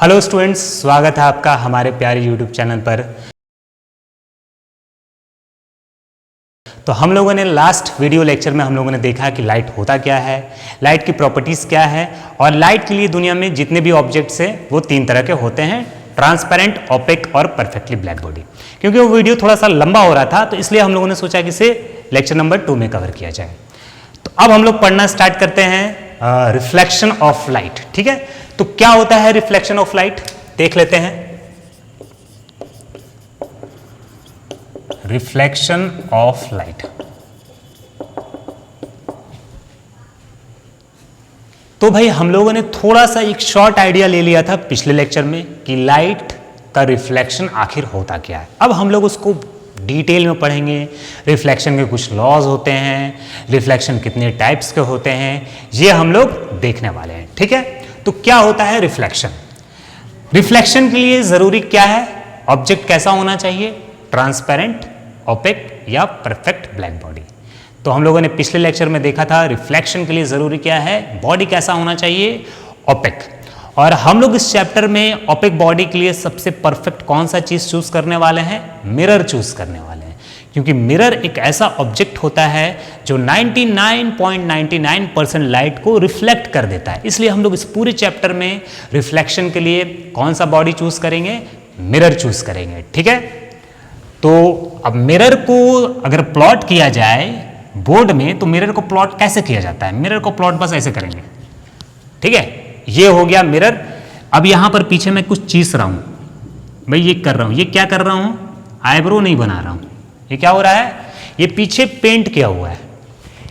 Hello students, स्वागत है आपका हमारे प्यारे यूट्यूब चैनल पर। तो हम लोगों ने लास्ट वीडियो लेक्चर में हम लोगों ने देखा कि लाइट होता क्या है, लाइट की प्रॉपर्टीज़ क्या है, और लाइट के लिए दुनिया में जितने भी ऑब्जेक्ट्स हैं वो तीन तरह के होते हैं: ट्रांसपेरेंट, ओपेक और परफेक्टली ब्लैक बॉडी। क्योंकि वो वीडियो थोड़ा सा लंबा हो रहा था तो इसलिए हम लोगों ने सोचा कि इसे लेक्चर नंबर 2 में कवर किया जाए। तो अब हम लोग पढ़ना स्टार्ट करते हैं रिफ्लेक्शन ऑफ लाइट। ठीक है, तो क्या होता है रिफ्लेक्शन ऑफ लाइट, देख लेते हैं। रिफ्लेक्शन ऑफ लाइट, तो भाई हम लोगों ने थोड़ा सा एक शॉर्ट आइडिया ले लिया था पिछले लेक्चर में कि लाइट का रिफ्लेक्शन आखिर होता क्या है। अब हम लोग उसको डिटेल में पढ़ेंगे। रिफ्लेक्शन के कुछ लॉज होते हैं, रिफ्लेक्शन कितने टाइप्स के होते हैं, ये हम लोग देखने वाले हैं। ठीक है, तो क्या होता है रिफ्लेक्शन? रिफ्लेक्शन के लिए जरूरी क्या है? ऑब्जेक्ट कैसा होना चाहिए? ट्रांसपेरेंट, ओपेक या परफेक्ट ब्लैक बॉडी। तो हम लोगों ने पिछले लेक्चर में देखा था रिफ्लेक्शन के लिए जरूरी क्या है, बॉडी कैसा होना चाहिए, ओपेक। और हम लोग इस चैप्टर में ओपेक बॉडी के लिए सबसे परफेक्ट कौन सा चीज चूज करने वाले हैं? मिरर चूज करने वाले हैं। क्योंकि मिरर एक ऐसा ऑब्जेक्ट होता है जो 99.99% लाइट को रिफ्लेक्ट कर देता है। इसलिए हम लोग इस पूरे चैप्टर में रिफ्लेक्शन के लिए कौन सा बॉडी चूज करेंगे? मिरर चूज करेंगे। ठीक है, तो अब मिरर को अगर प्लॉट किया जाए बोर्ड में तो मिरर को प्लॉट कैसे किया जाता है? मिरर को प्लॉट बस ऐसे करेंगे। ठीक है, ये हो गया मिरर। अब यहां पर पीछे मैं कुछ चीज रहा हूं भाई, ये कर रहा हूं, ये क्या कर रहा हूं? आईब्रो नहीं बना रहा हूं। ये क्या हो रहा है? ये पीछे पेंट किया हुआ है।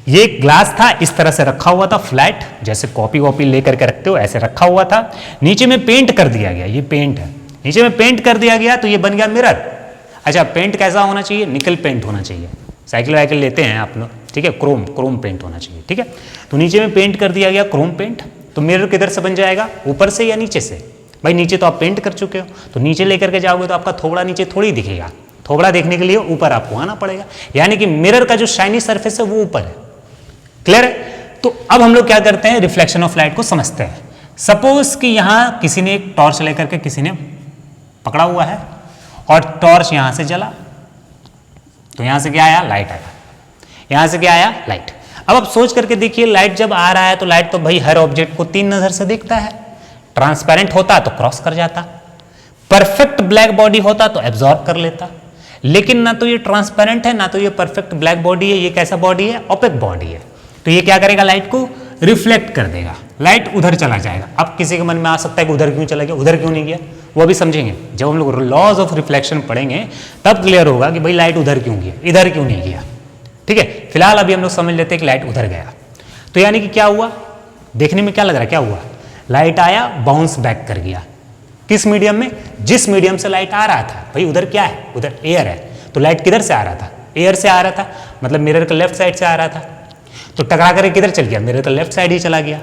ये ग्लास था, इस तरह से रखा हुआ था फ्लैट, जैसे कॉपी वॉपी लेकर के रखते हो ऐसे रखा हुआ था। नीचे में पेंट कर दिया गया, ये पेंट है, नीचे में पेंट कर दिया गया तो ये बन गया मिरर। अच्छा, पेंट कैसा होना चाहिए? निकल पेंट होना चाहिए। साइकिल वाइकिल लेते हैं आप लोग, ठीक है, क्रोम पेंट होना चाहिए। ठीक है, तो नीचे में पेंट कर दिया गया क्रोम पेंट। तो मिरर किधर से बन जाएगा? ऊपर से या नीचे से? भाई नीचे तो आप पेंट कर चुके हो, तो नीचे लेकर के जाओगे तो आपका थोबड़ा नीचे थोड़ी दिखेगा। थोबड़ा देखने के लिए ऊपर आपको आना पड़ेगा, यानी कि मिरर का जो शाइनी सरफेस है वो ऊपर है। क्लियर है? तो अब हम लोग क्या करते हैं, रिफ्लेक्शन ऑफ लाइट को समझते हैं। सपोज कि यहां किसी ने एक टॉर्च लेकर के किसी ने पकड़ा हुआ है और टॉर्च यहां से जला, तो यहां से क्या आया? लाइट आया। यहां से क्या आया? लाइट। अब आप सोच करके देखिए, लाइट जब आ रहा है तो लाइट तो भाई हर ऑब्जेक्ट को तीन नजर से देखता है। ट्रांसपेरेंट होता तो क्रॉस कर जाता, परफेक्ट ब्लैक बॉडी होता तो एब्जॉर्ब कर लेता। लेकिन ना तो ये ट्रांसपेरेंट है ना तो ये परफेक्ट ब्लैक बॉडी है। ये कैसा बॉडी है? ओपेक बॉडी है। तो ये क्या करेगा? लाइट को रिफ्लेक्ट कर देगा, लाइट उधर चला जाएगा। अब किसी के मन में आ सकता है कि उधर क्यों चला गया, उधर क्यों नहीं गया, वो भी समझेंगे। जब हम लोग लॉज ऑफ रिफ्लेक्शन पढ़ेंगे तब क्लियर होगा कि भाई लाइट उधर क्यों गया, इधर क्यों नहीं गया। ठीक है, फिलहाल अभी हम लोग समझ लेते हैं कि लाइट उधर गया। तो यानी कि क्या हुआ? देखने में क्या लग रहा है? क्या हुआ? लाइट आया, बाउंस बैक कर गया। किस मीडियम में? जिस मीडियम से लाइट आ रहा था। भाई उधर क्या है? उधर एयर है, तो लाइट किधर से आ रहा था? एयर से आ रहा था, मतलब मिरर का लेफ्ट साइड से आ रहा था। तो टकरा कर किधर चल गया? मिरर का लेफ्ट साइड ही चला गया।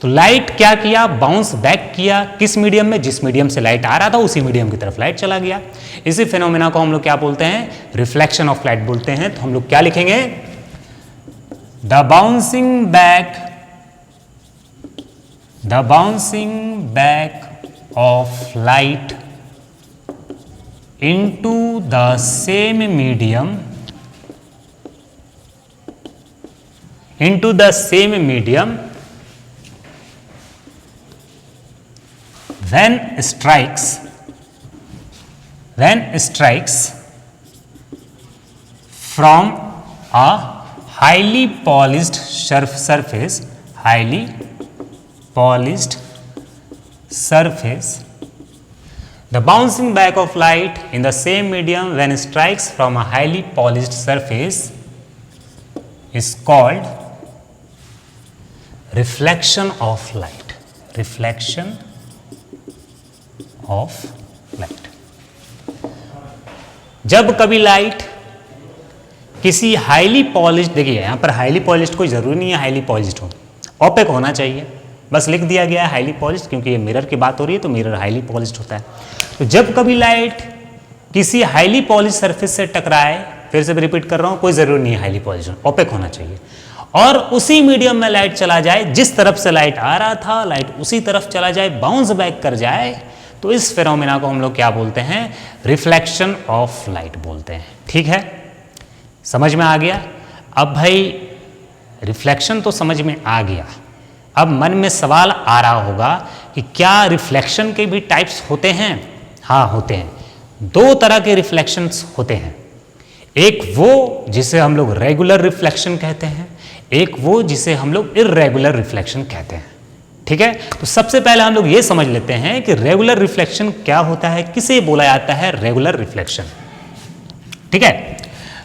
तो लाइट क्या किया? बाउंस बैक किया। किस मीडियम में? जिस मीडियम से लाइट आ रहा था उसी मीडियम की तरफ लाइट चला गया। इसी फिनोमेना को हम लोग क्या बोलते हैं? रिफ्लेक्शन ऑफ लाइट बोलते हैं। तो हम लोग क्या लिखेंगे? The bouncing back of light into the same medium when strikes from a highly polished surface, the bouncing back of light in the same medium when strikes from a highly polished surface is called reflection of light. जब कभी light किसी highly polished, देखिए यहां पर highly polished कोई जरूरी नहीं है हाईली पॉलिश्ड हो, ओपेक होना चाहिए, बस लिख दिया गया है हाईली पॉलिश्ड क्योंकि ये मिरर की बात हो रही है तो मिरर हाईली पॉलिश्ड होता है। तो जब कभी लाइट किसी हाईली पॉलिश सरफेस से टकराए, फिर से रिपीट कर रहा हूं, कोई जरूरी नहीं है हाईली पॉलिश, ओपेक होना चाहिए, और उसी मीडियम में लाइट चला जाए, जिस तरफ से लाइट आ रहा था लाइट उसी तरफ चला जाए, बाउंस बैक कर जाए, तो इस फिनोमेना को हम लोग क्या बोलते हैं, रिफ्लेक्शन ऑफ लाइट बोलते हैं। ठीक है, समझ में आ गया। अब भाई रिफ्लेक्शन तो समझ में आ गया, अब मन में सवाल आ रहा होगा कि क्या रिफ्लेक्शन के भी टाइप्स होते हैं? हाँ होते हैं, दो तरह के रिफ्लेक्शंस होते हैं, एक वो जिसे हम लोग रेगुलर रिफ्लेक्शन कहते हैं, एक वो जिसे हम लोग इर्रेगुलर रिफ्लेक्शन कहते हैं। ठीक है, तो सबसे पहले हम लोग ये समझ लेते हैं कि रेगुलर रिफ्लेक्शन क्या होता है, किसे बोला जाता है रेगुलर रिफ्लेक्शन। ठीक है,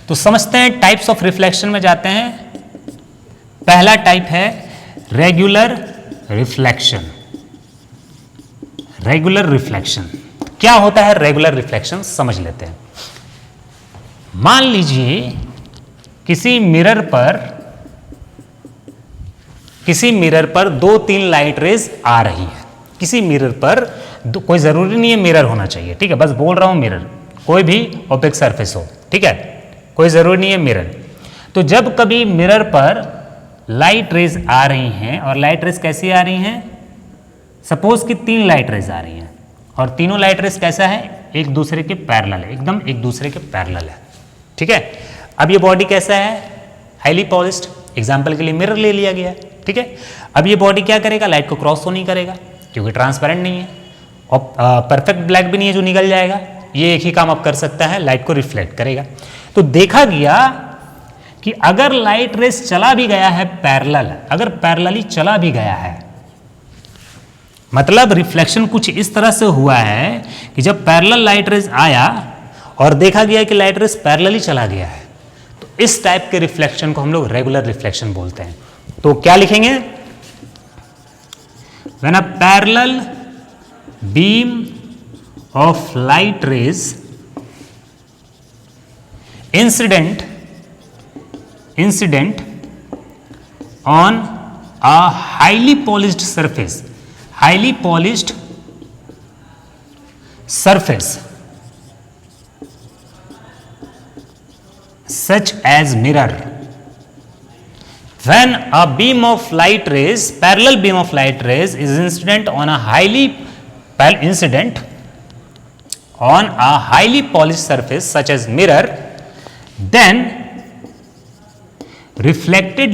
तो समझते हैं, टाइप्स ऑफ रिफ्लेक्शन में जाते हैं। पहला टाइप है रेगुलर रिफ्लेक्शन। रेगुलर रिफ्लेक्शन क्या होता है? रेगुलर रिफ्लेक्शन समझ लेते हैं। मान लीजिए किसी मिरर पर दो तीन लाइट रेज आ रही है। किसी मिरर पर कोई जरूरी नहीं है मिरर होना चाहिए, ठीक है, बस बोल रहा हूं मिरर, कोई भी ओपेक सरफेस हो, ठीक है, कोई जरूरी नहीं है मिरर। तो जब कभी मिरर पर लाइट रेज आ रही हैं, और लाइट रेज कैसी आ रही हैं, सपोज कि तीन लाइट रेज आ रही हैं और तीनों लाइट रेज कैसा है, एक दूसरे के पैरेलल है, एकदम एक दूसरे के पैरेलल है। ठीक है, अब ये बॉडी कैसा है, हाईली पॉलिश्ड, एग्जाम्पल के लिए मिरर ले लिया गया। ठीक है, अब ये बॉडी क्या करेगा, लाइट को क्रॉस तो नहीं करेगा क्योंकि ट्रांसपेरेंट नहीं है, और परफेक्ट ब्लैक भी नहीं है जो निकल जाएगा। ये एक ही काम अब कर सकता है, लाइट को रिफ्लेक्ट करेगा। तो देखा गया कि अगर लाइट रेस चला भी गया है पैरेलल, अगर पैरेलली चला भी गया है, मतलब रिफ्लेक्शन कुछ इस तरह से हुआ है कि जब पैरेलल लाइट रेस आया और देखा गया कि लाइट रेस पैरेलली चला गया है, तो इस टाइप के रिफ्लेक्शन को हम लोग रेगुलर रिफ्लेक्शन बोलते हैं। तो क्या लिखेंगे, when a parallel beam of light raise incident on a highly polished surface such as mirror. When a beam of light rays, parallel beam of light rays is incident on a highly polished surface such as mirror, then reflected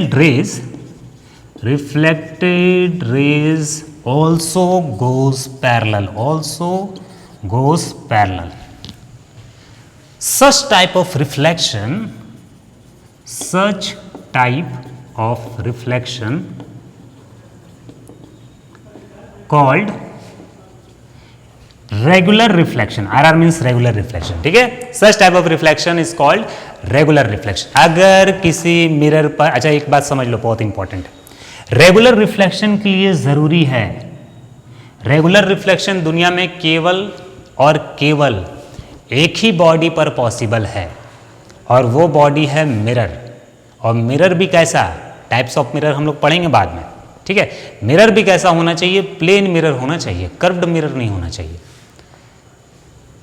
rays also goes parallel. Such type of reflection called regular reflection. RR means regular reflection. ठीक है, such type of reflection is called regular reflection. अगर किसी mirror पर, अच्छा एक बात समझ लो, बहुत इंपॉर्टेंट है, रेगुलर रिफ्लेक्शन के लिए जरूरी है, रेगुलर रिफ्लेक्शन दुनिया में केवल और केवल एक ही बॉडी पर पॉसिबल है, और वो बॉडी है मिरर। और मिरर भी कैसा, टाइप्स ऑफ मिरर हम लोग पढ़ेंगे बाद में। ठीक है, मिरर भी कैसा होना चाहिए, प्लेन मिरर होना चाहिए, कर्व्ड मिरर नहीं होना चाहिए।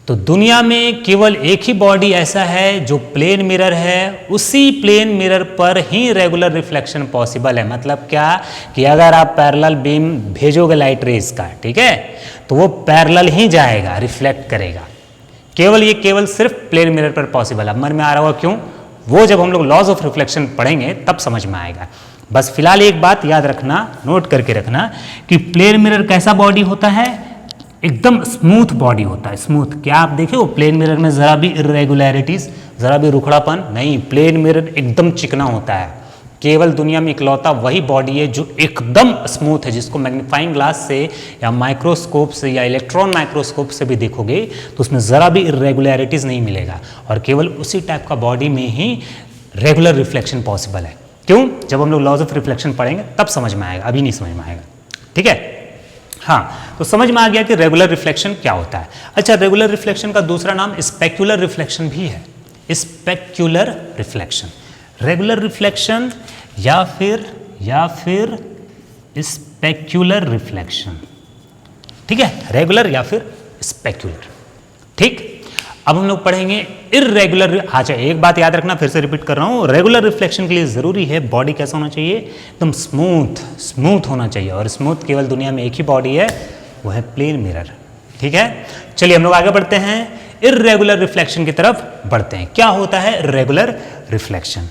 तो दुनिया में केवल एक ही बॉडी ऐसा है जो प्लेन मिरर है, उसी प्लेन मिरर पर ही रेगुलर रिफ्लेक्शन पॉसिबल है। मतलब क्या कि अगर आप पैरेलल बीम भेजोगे लाइट रेज का, ठीक है, तो वो पैरेलल ही जाएगा, रिफ्लेक्ट करेगा। केवल सिर्फ प्लेन मिरर पर पॉसिबल है। मन में आ रहा होगा क्यों, वो जब हम लोग लॉज ऑफ रिफ्लेक्शन पढ़ेंगे तब समझ में आएगा। बस फिलहाल एक बात याद रखना, नोट करके रखना कि प्लेन मिरर कैसा बॉडी होता है, एकदम स्मूथ बॉडी होता है। स्मूथ क्या आप देखे हो प्लेन मिरर में जरा भी इरेगुलरिटीज, जरा भी रुखड़ापन नहीं, प्लेन मिरर एकदम चिकना होता है। केवल दुनिया में इकलौता वही बॉडी है जो एकदम स्मूथ है, जिसको मैग्नीफाइंग ग्लास से या माइक्रोस्कोप से या इलेक्ट्रॉन माइक्रोस्कोप से भी देखोगे तो उसमें जरा भी इरेगुलरिटीज नहीं मिलेगा, और केवल उसी टाइप का बॉडी में ही रेगुलर रिफ्लेक्शन पॉसिबल है। क्यों, जब हम लोग लॉज ऑफ रिफ्लेक्शन पढ़ेंगे तब समझ में आएगा, अभी नहीं समझ में आएगा। ठीक है, हाँ, तो समझ में आ गया कि रेगुलर रिफ्लेक्शन क्या होता है। अच्छा, रेगुलर रिफ्लेक्शन का दूसरा नाम स्पेक्युलर रिफ्लेक्शन भी है। स्पेक्युलर रिफ्लेक्शन, रेगुलर रिफ्लेक्शन या फिर स्पेक्युलर रिफ्लेक्शन। ठीक है, रेगुलर या फिर स्पेक्युलर। ठीक, अब हम लोग पढ़ेंगे इर्रेगुलर। अच्छा, एक बात याद रखना, फिर से रिपीट कर रहा हूं, रेगुलर रिफ्लेक्शन के लिए जरूरी है बॉडी कैसा होना चाहिए, एकदम स्मूथ होना चाहिए, और स्मूथ केवल दुनिया में एक ही बॉडी है, वो है प्लेन मिरर। ठीक है, चलिए हम लोग आगे बढ़ते हैं, इर्रेगुलर रिफ्लेक्शन की तरफ बढ़ते हैं। क्या होता है इर्रेगुलर रिफ्लेक्शन?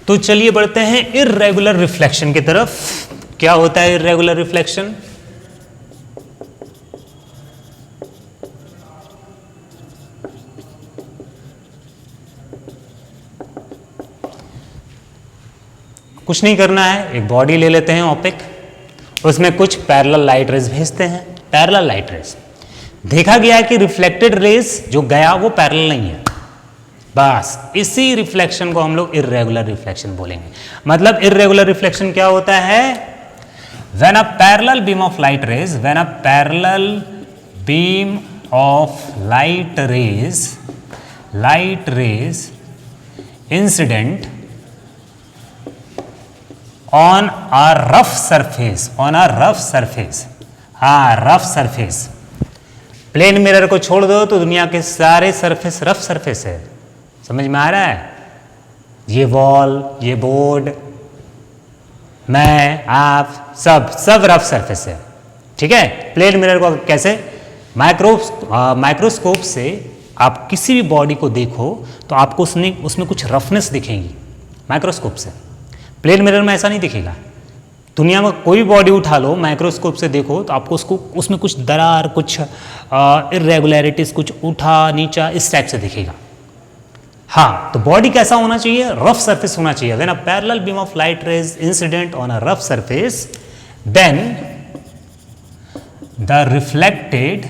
तो चलिए बढ़ते हैं इर्रेगुलर रिफ्लेक्शन की तरफ। क्या होता है इर्रेगुलर रिफ्लेक्शन? कुछ नहीं करना है, एक बॉडी ले लेते हैं ऑपिक, उसमें कुछ पैरेलल लाइट रेज भेजते हैं। पैरेलल लाइट रेज, देखा गया है कि रिफ्लेक्टेड रेज जो गया वो पैरेलल नहीं है, बस इसी रिफ्लेक्शन को हम लोग इर्रेगुलर रिफ्लेक्शन बोलेंगे। मतलब इर्रेगुलर रिफ्लेक्शन क्या होता है? When a parallel beam of light raise, when a parallel beam of light rays incident on a rough surface, हाँ रफ सरफेस। प्लेन मिरर को छोड़ दो तो दुनिया के सारे सरफेस रफ सरफेस है, समझ में आ रहा है? ये वॉल, ये बोर्ड, मैं, आप, सब रफ सरफेस है, ठीक है। प्लेन मिरर को कैसे माइक्रोस्कोप से आप किसी भी बॉडी को देखो तो आपको उसमें कुछ रफनेस दिखेगी माइक्रोस्कोप से। प्लेन मिरर में ऐसा नहीं दिखेगा। दुनिया में कोई बॉडी उठा लो, माइक्रोस्कोप से देखो तो आपको उसमें कुछ दरार, कुछ इरेगुलरिटीज, कुछ उठा नीचा इस टाइप से दिखेगा। हाँ, तो बॉडी कैसा होना चाहिए? रफ सरफेस होना चाहिए। When a parallel beam of light rays incident on a rough surface, then the reflected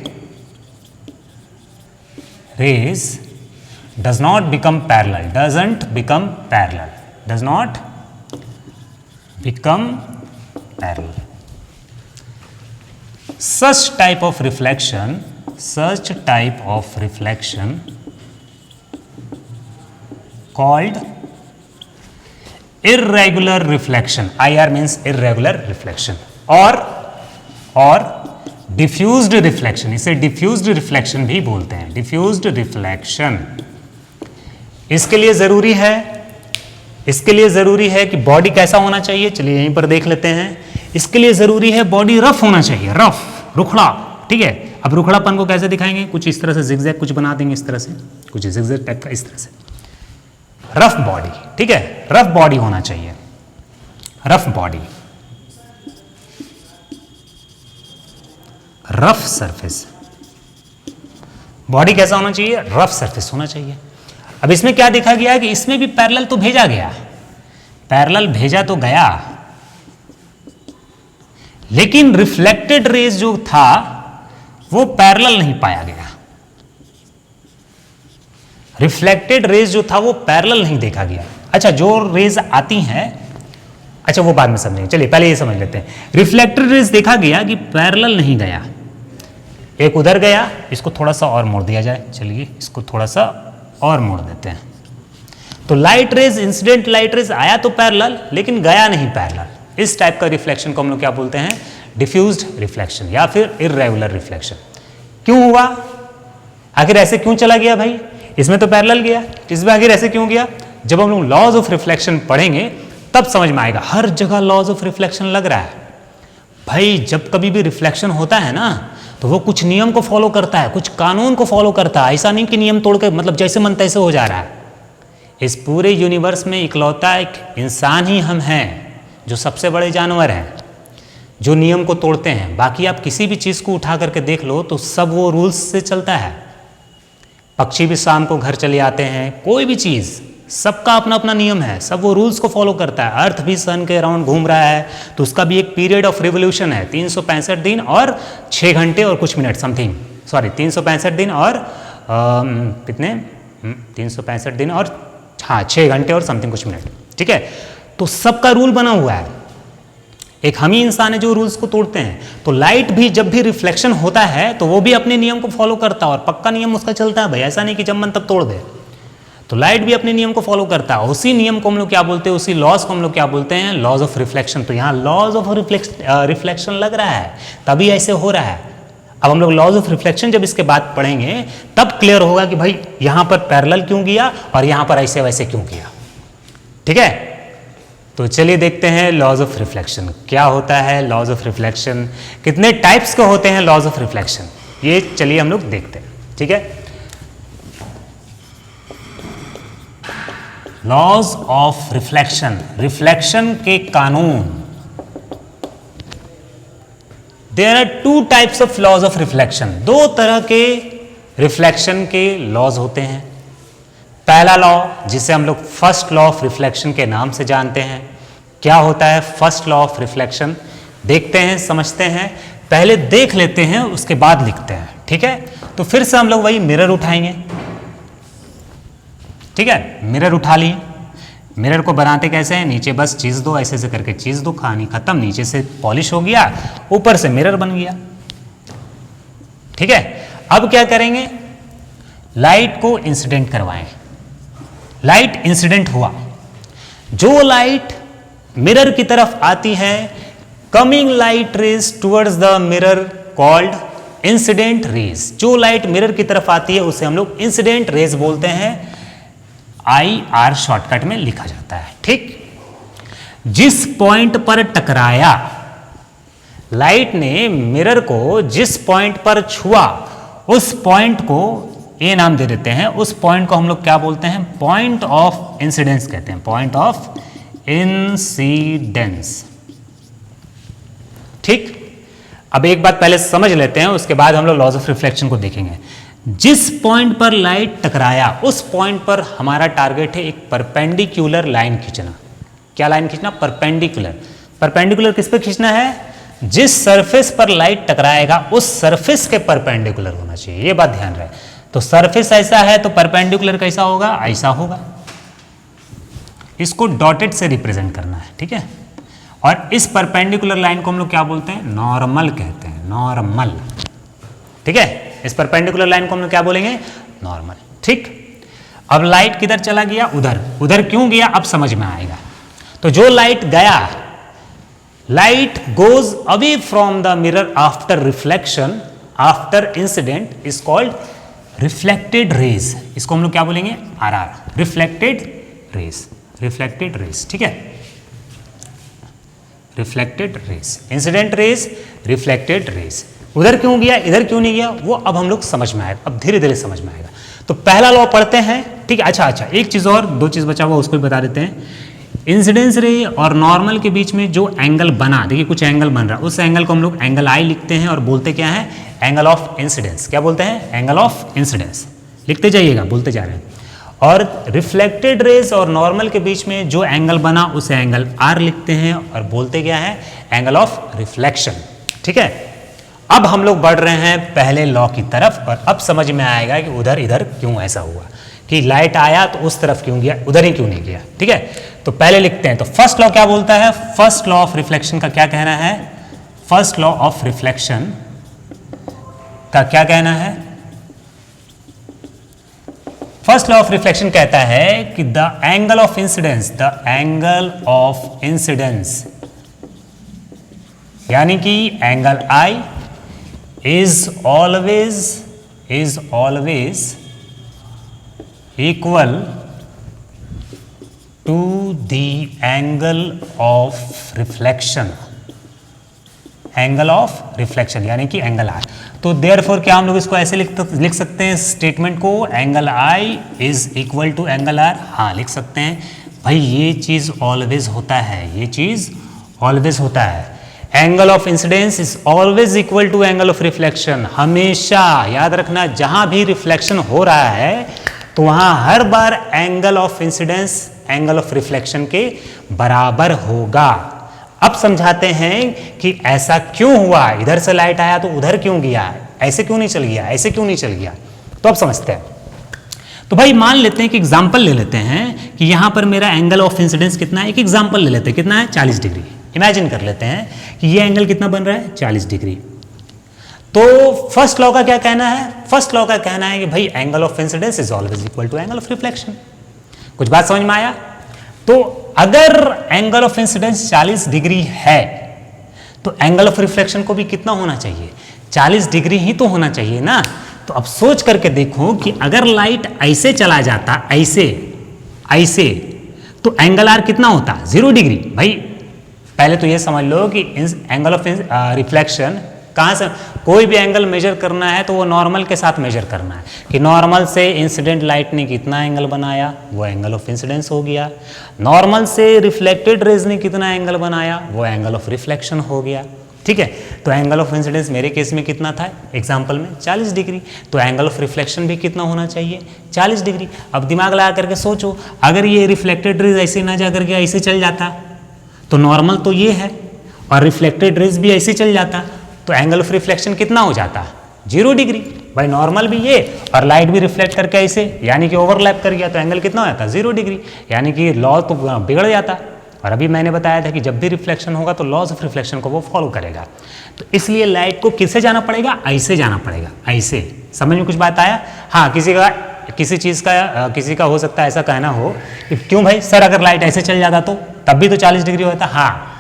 rays does not become parallel, doesn't become parallel. Such type of reflection called irregular reflection. IR means irregular reflection और diffused reflection, इसे diffused reflection भी बोलते हैं। diffused reflection, इसके लिए जरूरी है कि बॉडी कैसा होना चाहिए, चलिए यहीं पर देख लेते हैं। इसके लिए जरूरी है बॉडी रफ होना चाहिए, रफ, रुखड़ा, ठीक है। अब रुखड़ापन को कैसे दिखाएंगे? कुछ इस तरह से जिगजैग कुछ बना देंगे, इस तरह से कुछ जिगजैग टाइप का, इस तरह से रफ बॉडी, ठीक है। रफ बॉडी होना चाहिए, rough body, rough surface. Body कैसा होना चाहिए? रफ सरफेस होना चाहिए। अब इसमें क्या देखा गया है कि इसमें भी पैरेलल तो भेजा गया, पैरेलल भेजा तो गया, लेकिन रिफ्लेक्टेड रेज जो था वो पैरेलल नहीं पाया गया। रिफ्लेक्टेड रेज जो था वो पैरेलल नहीं देखा गया। अच्छा, जो रेज आती हैं, अच्छा वो बाद में समझेंगे, चलिए पहले ये समझ लेते हैं। रिफ्लेक्टेड रेज देखा गया कि पैरेलल नहीं गया, एक उधर गया, इसको थोड़ा सा और मोड़ दिया जाए, चलिए इसको थोड़ा सा और मोड़ देते हैं। तो light rays, incident light rays आया तो पैरेलल, लेकिन गया नहीं पैरेलल। इस टाइप का रिफ्लेक्शन को हम लोग क्या बोलते हैं? डिफ्यूज्ड रिफ्लेक्शन या फिर इर्रेगुलर रिफ्लेक्शन। क्यों हुआ? आखिर ऐसे क्यों चला गया भाई? इसमें तो पैरेलल गया, इसमें आखिर ऐसे क्यों गया? जब हम लोग लॉज ऑफ रिफ्लेक्शन पढ़ेंगे तब समझ में आएगा। हर जगह लॉज ऑफ रिफ्लेक्शन लग रहा है भाई। जब कभी भी रिफ्लेक्शन होता है ना तो वो कुछ नियम को फॉलो करता है, कुछ कानून को फॉलो करता है। ऐसा नहीं कि नियम तोड़ के मतलब जैसे मन तैसे हो जा रहा है। इस पूरे यूनिवर्स में इकलौता एक इंसान ही हम हैं जो सबसे बड़े जानवर हैं, जो नियम को तोड़ते हैं। बाकी आप किसी भी चीज़ को उठा करके देख लो तो सब वो रूल्स से चलता है। पक्षी भी शाम को घर चले आते हैं, कोई भी चीज़, सबका अपना अपना नियम है, सब वो रूल्स को फॉलो करता है। अर्थ भी सन के अराउंड घूम रहा है तो उसका भी एक पीरियड ऑफ रिवोल्यूशन है, 365 दिन और 6 घंटे और कुछ मिनट समथिंग, सॉरी 365 दिन और कितने 365 दिन और हाँ 6 घंटे और समथिंग कुछ मिनट, ठीक है। तो सबका रूल बना हुआ है, एक हम ही इंसान है जो रूल्स को तोड़ते हैं। तो लाइट भी जब भी रिफ्लेक्शन होता है तो वो भी अपने नियम को फॉलो करता है और पक्का नियम उसका चलता है भाई, ऐसा नहीं कि जब मन तब तोड़ दे। तो लाइट भी अपने नियम को फॉलो करता है। उसी नियम को हम लोग क्या बोलते हैं, उसी लॉज को हम लोग क्या बोलते हैं? Laws of reflection. तो यहाँ लॉज ऑफ रिफ्लेक्शन लग रहा है, तभी ऐसे हो रहा है। अब हम लोग लॉज ऑफ रिफ्लेक्शन जब इसके बाद पढ़ेंगे तब क्लियर होगा कि भाई यहाँ पर पैरेलल क्यों गया और यहाँ पर ऐसे वैसे क्यों किया, ठीक है। तो चलिए देखते हैं लॉज ऑफ रिफ्लेक्शन क्या होता है। लॉज ऑफ रिफ्लेक्शन कितने टाइप्स के होते हैं लॉज ऑफ रिफ्लेक्शन, ये चलिए हम लोग देखते हैं। ठीक है, लॉज ऑफ रिफ्लेक्शन, रिफ्लेक्शन के कानून। There are two types of laws of reflection, दो तरह के रिफ्लेक्शन के लॉज होते हैं। पहला लॉ जिसे हम लोग फर्स्ट लॉ ऑफ रिफ्लेक्शन के नाम से जानते हैं। क्या होता है फर्स्ट लॉ ऑफ रिफ्लेक्शन, देखते हैं समझते हैं, पहले देख लेते हैं उसके बाद लिखते हैं। ठीक है, तो फिर से हम लोग वही मिरर उठाएंगे। ठीक है, मिरर उठा लिए। मिरर को बनाते कैसे हैं, नीचे बस चीज दो, ऐसे ऐसे करके चीज दो, कहानी खत्म। नीचे से पॉलिश हो गया, ऊपर से मिरर बन गया। ठीक है, अब क्या करेंगे, लाइट को इंसिडेंट करवाएं। लाइट इंसिडेंट हुआ, जो लाइट मिरर की तरफ आती है, coming light rays towards the mirror called incident raise. जो लाइट मिरर की तरफ आती है उसे हम लोग इंसिडेंट रेज बोलते हैं, IR शॉर्टकट में लिखा जाता है। ठीक, जिस पॉइंट पर टकराया, लाइट ने मिरर को जिस पॉइंट पर छुआ, उस पॉइंट को ए नाम दे देते हैं। उस पॉइंट को हम लोग क्या बोलते हैं, पॉइंट ऑफ इंसिडेंस कहते हैं, पॉइंट ऑफ इंसिडेंस। ठीक, अब एक बात पहले समझ लेते हैं, उसके बाद हम लोग लॉज ऑफ रिफ्लेक्शन को देखेंगे। जिस पॉइंट पर लाइट टकराया, उस पॉइंट पर हमारा टारगेट है एक परपेंडिकुलर लाइन खींचना। क्या लाइन खींचना, परपेंडिकुलर। परपेंडिकुलर किस पे खींचना है, जिस सरफेस पर लाइट टकराएगा उस सरफेस के परपेंडिकुलर होना चाहिए, ये बात ध्यान रहे। तो सरफेस ऐसा है तो परपेंडिकुलर कैसा होगा, ऐसा होगा। इसको डॉटेड से रिप्रेजेंट करना है। ठीक है, और इस परपेंडिकुलर लाइन को हम लोग क्या बोलते हैं, नॉर्मल कहते हैं, नॉर्मल। ठीक है, इस परपेंडिकुलर लाइन को हम लोग क्या बोलेंगे, नॉर्मल। ठीक, अब लाइट किधर चला गया, उधर। उधर क्यों गया अब समझ में आएगा। तो जो लाइट गया, light goes away from the mirror after reflection, after incident is called reflected raise. इसको हम लोग क्या बोलेंगे, RR, reflected raise, reflected raise. ठीक है, reflected raise, incident raise, reflected raise. उधर क्यों गया, इधर क्यों नहीं गया, वो अब हम लोग समझ में आएगा, अब धीरे धीरे समझ में आएगा। तो पहला लॉ पढ़ते हैं। ठीक है, अच्छा, एक चीज और, दो चीज बचा हुआ उसको भी बता देते हैं। इंसिडेंस रे और नॉर्मल के बीच में जो एंगल बना, देखिए कुछ एंगल बन रहा है, उस एंगल को हम लोग एंगल I लिखते हैं और बोलते क्या है, एंगल ऑफ इंसिडेंस। क्या बोलते हैं, एंगल ऑफ इंसिडेंस। लिखते जाइएगा, बोलते जा रहे हैं। और रिफ्लेक्टेड रेज और नॉर्मल के बीच में जो एंगल बना उसे एंगल R लिखते हैं और बोलते क्या है, एंगल ऑफ रिफ्लेक्शन। ठीक है, अब हम लोग बढ़ रहे हैं पहले लॉ की तरफ और अब समझ में आएगा कि उधर इधर क्यों ऐसा हुआ, कि लाइट आया तो उस तरफ क्यों गया, उधर ही क्यों नहीं गया। ठीक है, तो पहले लिखते हैं। तो फर्स्ट लॉ क्या बोलता है, फर्स्ट लॉ ऑफ रिफ्लेक्शन का क्या कहना है, फर्स्ट लॉ ऑफ रिफ्लेक्शन का क्या कहना है, फर्स्ट लॉ ऑफ रिफ्लेक्शन कहता है कि the angle of incidence, the angle of incidence यानी कि angle I is always equal to the angle of reflection, angle of reflection यानी कि एंगल I। तो देयरफॉर क्या हम लोग इसको ऐसे लिख सकते हैं स्टेटमेंट को, angle I is equal to angle R। हाँ, लिख सकते हैं भाई, ये चीज ऑलवेज होता है, ये चीज ऑलवेज होता है। Angle of incidence is always equal to angle of reflection. हमेशा याद रखना, जहां भी रिफ्लेक्शन हो रहा है तो वहां हर बार angle of incidence angle of reflection के बराबर होगा। अब समझाते हैं कि ऐसा क्यों हुआ, इधर से लाइट आया तो उधर क्यों गया, ऐसे क्यों नहीं चल गया, ऐसे क्यों नहीं चल गया। तो अब समझते हैं। तो भाई मान लेते हैं कि एग्जाम्पल ले लेते हैं कि यहां पर मेरा एंगल ऑफ इंसिडेंस कितना है, एक एग्जाम्पल ले लेते हैं, कितना है, 40 डिग्री। इमेजिन कर लेते हैं कि ये एंगल कितना बन रहा है, 40 डिग्री। तो फर्स्ट लॉ का क्या कहना है, फर्स्ट लॉ का कहना है कि भाई angle of incidence is always equal to angle of reflection. कुछ बात समझ में आया। तो अगर एंगल ऑफ इंसिडेंस 40 डिग्री है तो एंगल ऑफ रिफ्लेक्शन को भी कितना होना चाहिए, 40 डिग्री ही तो होना चाहिए ना। तो अब सोच करके देखो कि अगर लाइट ऐसे चला जाता, ऐसे ऐसे, तो एंगल आर कितना होता है 0 डिग्री। भाई पहले तो ये समझ लो कि एंगल ऑफ रिफ्लेक्शन कहाँ से, कोई भी एंगल मेजर करना है तो वो नॉर्मल के साथ मेजर करना है कि नॉर्मल से इंसिडेंट लाइट ने कितना एंगल बनाया, वो एंगल ऑफ इंसिडेंस हो गया। नॉर्मल से रिफ्लेक्टेड रेज ने कितना एंगल बनाया, वो एंगल ऑफ रिफ्लेक्शन हो गया। ठीक है, तो एंगल ऑफ इंसिडेंस मेरे केस में कितना था एग्जाम्पल में 40 डिग्री, तो एंगल ऑफ रिफ्लेक्शन भी कितना होना चाहिए 40 डिग्री। अब दिमाग लगा करके सोचो, अगर ये रिफ्लेक्टेड रेज ऐसे ना जा करके ऐसे चल जाता तो नॉर्मल तो ये है और रिफ्लेक्टेड रेज भी ऐसे चल जाता तो एंगल ऑफ रिफ्लेक्शन कितना हो जाता 0 डिग्री। भाई नॉर्मल भी ये और लाइट भी रिफ्लेक्ट करके ऐसे यानी कि ओवरलैप कर गया तो एंगल कितना हो जाता 0 डिग्री, यानी कि लॉ तो बिगड़ जाता। और अभी मैंने बताया था कि जब भी रिफ्लेक्शन होगा तो लॉज ऑफ रिफ्लेक्शन को वो फॉलो करेगा। तो इसलिए लाइट को किससे जाना पड़ेगा, ऐसे जाना पड़ेगा, ऐसे। समझ में कुछ बात आया? हाँ, किसी चीज़ का किसी का हो सकता है ऐसा कहना हो कि क्यों भाई सर अगर लाइट ऐसे चल जाता तो तब भी तो 40 डिग्री होता। हाँ,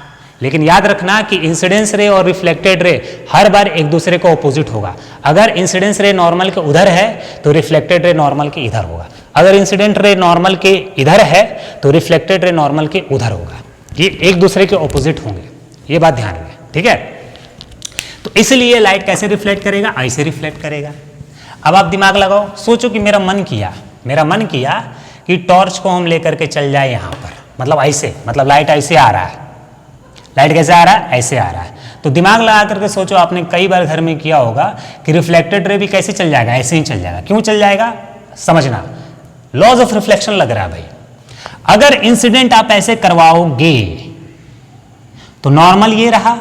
लेकिन याद रखना कि इंसिडेंस रे और रिफ्लेक्टेड रे हर बार एक दूसरे को ऑपोजिट होगा। अगर इंसिडेंस रे नॉर्मल के उधर है तो रिफ्लेक्टेड रे नॉर्मल के इधर होगा, अगर इंसिडेंट रे नॉर्मल के इधर है तो रिफ्लेक्टेड रे नॉर्मल के उधर होगा। ये एक दूसरे के ऑपोजिट होंगे, ये बात ध्यान रखें। ठीक है, तो इसलिए लाइट कैसे रिफ्लेक्ट करेगा, ऐसे रिफ्लेक्ट करेगा। अब आप दिमाग लगाओ, सोचो कि मेरा मन किया कि टॉर्च को हम लेकर के चल जाए यहाँ पर, मतलब ऐसे, मतलब लाइट ऐसे आ रहा है। लाइट कैसे आ रहा है, ऐसे आ रहा है। तो दिमाग लगा करके सोचो, आपने कई बार घर में किया होगा कि रिफ्लेक्टेड रे भी कैसे चल जाएगा, ऐसे ही चल जाएगा। क्यों चल जाएगा, समझना, लॉज ऑफ रिफ्लेक्शन लग रहा है भाई। अगर इंसिडेंट आप ऐसे करवाओगे तो नॉर्मल ये रहा,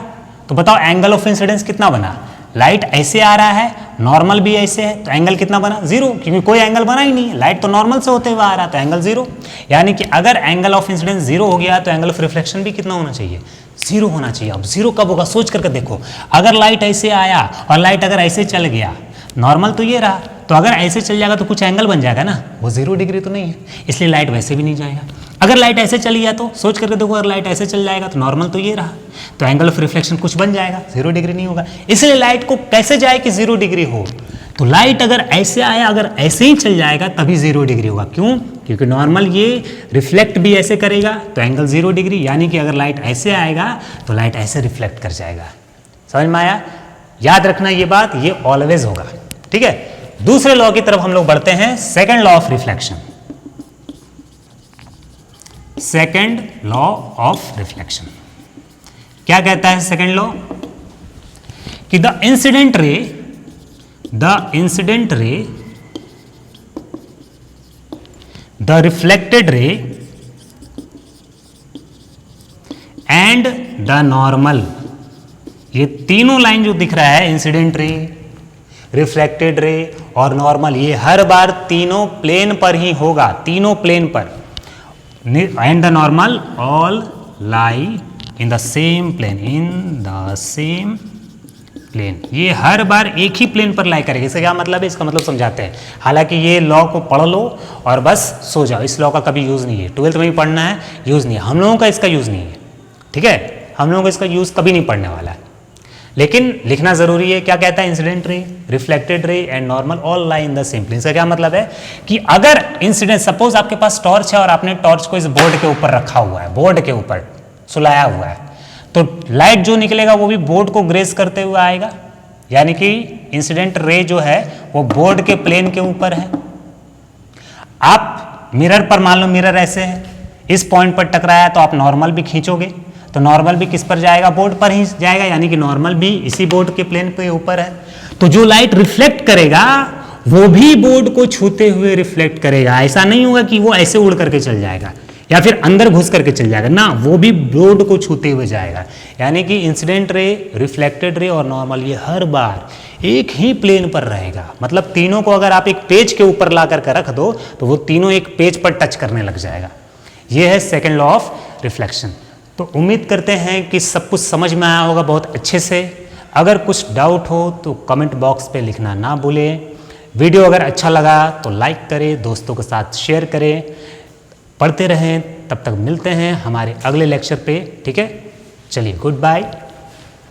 तो बताओ एंगल ऑफ इंसिडेंस कितना बना, लाइट ऐसे आ रहा है, नॉर्मल भी ऐसे है, तो एंगल कितना बना 0, क्योंकि कोई एंगल बना ही नहीं है, लाइट तो नॉर्मल से होते हुए आ रहा है, तो एंगल 0। यानी कि अगर एंगल ऑफ इंसिडेंस 0 हो गया तो एंगल ऑफ रिफ्लेक्शन भी कितना होना चाहिए 0 होना चाहिए। अब 0 कब होगा, सोच करके देखो, अगर लाइट ऐसे आया और लाइट अगर ऐसे चल गया, नॉर्मल तो ये रहा, तो अगर ऐसे चल जाएगा तो कुछ एंगल बन जाएगा ना, वो 0 डिग्री तो नहीं है, इसलिए लाइट वैसे भी नहीं जाएगा। अगर लाइट ऐसे चली गया तो सोच करके देखो, अगर लाइट ऐसे चल जाएगा तो नॉर्मल तो ये रहा, तो एंगल ऑफ रिफ्लेक्शन कुछ बन जाएगा, 0 डिग्री नहीं होगा। इसलिए लाइट को कैसे जाए कि 0 डिग्री हो, तो लाइट अगर ऐसे आया, अगर ऐसे ही चल जाएगा तभी 0 डिग्री होगा। क्यों, क्योंकि नॉर्मल ये रिफ्लेक्ट भी ऐसे करेगा तो एंगल 0 डिग्री, यानी कि अगर लाइट ऐसे आएगा तो लाइट ऐसे रिफ्लेक्ट कर जाएगा। समझ में आया? याद रखना ये बात, ये ऑलवेज होगा। ठीक है, दूसरे लॉ की तरफ हम लोग बढ़ते हैं, second law of reflection. Second law of reflection क्या कहता है सेकेंड लॉ, कि the incident ray the reflected ray and the normal, ये तीनों लाइन जो दिख रहा है, इंसिडेंट रे, रिफ्लेक्टेड रे और नॉर्मल, ये हर बार तीनों प्लेन पर ही होगा, तीनों प्लेन पर। And the normal all lie in the same plane, ये हर बार एक ही प्लेन पर लाई करेगी। इसका क्या मतलब है, इसका मतलब समझाते हैं। हालांकि ये लॉ को पढ़ लो और बस सो जाओ, इस लॉ का कभी यूज़ नहीं है, 12th में भी पढ़ना है, यूज़ नहीं है, हम लोगों का इसका यूज़ नहीं है। ठीक है, हम लोगों को इसका यूज़ कभी नहीं पढ़ने वाला है, लेकिन लिखना ज़रूरी है। क्या कहता है, incident ray, reflected ray and normal all lie in the same plane. इसका क्या मतलब है कि अगर इंसिडेंट, सपोज आपके पास टॉर्च है और आपने टॉर्च को इस बोर्ड के ऊपर रखा हुआ है, बोर्ड के ऊपर सुलाया हुआ है, तो लाइट जो निकलेगा वो भी बोर्ड को ग्रेस करते हुए आएगा, यानी कि इंसिडेंट रे जो है वो बोर्ड के प्लेन के ऊपर है। आप मिरर पर, मान लो मिरर ऐसे है, इस पॉइंट पर टकराया तो आप नॉर्मल भी खींचोगे तो नॉर्मल भी किस पर जाएगा, बोर्ड पर ही जाएगा, यानी कि नॉर्मल भी इसी बोर्ड के प्लेन पे ऊपर है। तो जो लाइट रिफ्लेक्ट करेगा वो भी बोर्ड को छूते हुए रिफ्लेक्ट करेगा। ऐसा नहीं होगा कि वो ऐसे उड़ करके चल जाएगा या फिर अंदर घुस करके चल जाएगा ना, वो भी बोर्ड को छूते हुए जाएगा। यानी कि इंसिडेंट रे, रिफ्लेक्टेड रे और नॉर्मल, ये हर बार एक ही प्लेन पर रहेगा। मतलब तीनों को अगर आप एक पेज के ऊपर ला करके रख दो तो वो तीनों एक पेज पर टच करने लग जाएगा। ये है सेकेंड लॉ ऑफ रिफ्लेक्शन। तो उम्मीद करते हैं कि सब कुछ समझ में आया होगा बहुत अच्छे से। अगर कुछ डाउट हो तो कमेंट बॉक्स पे लिखना ना भूलें। वीडियो अगर अच्छा लगा तो लाइक करें, दोस्तों के साथ शेयर करें। पढ़ते रहें, तब तक मिलते हैं हमारे अगले लेक्चर पे। ठीक है, चलिए, गुड बाय।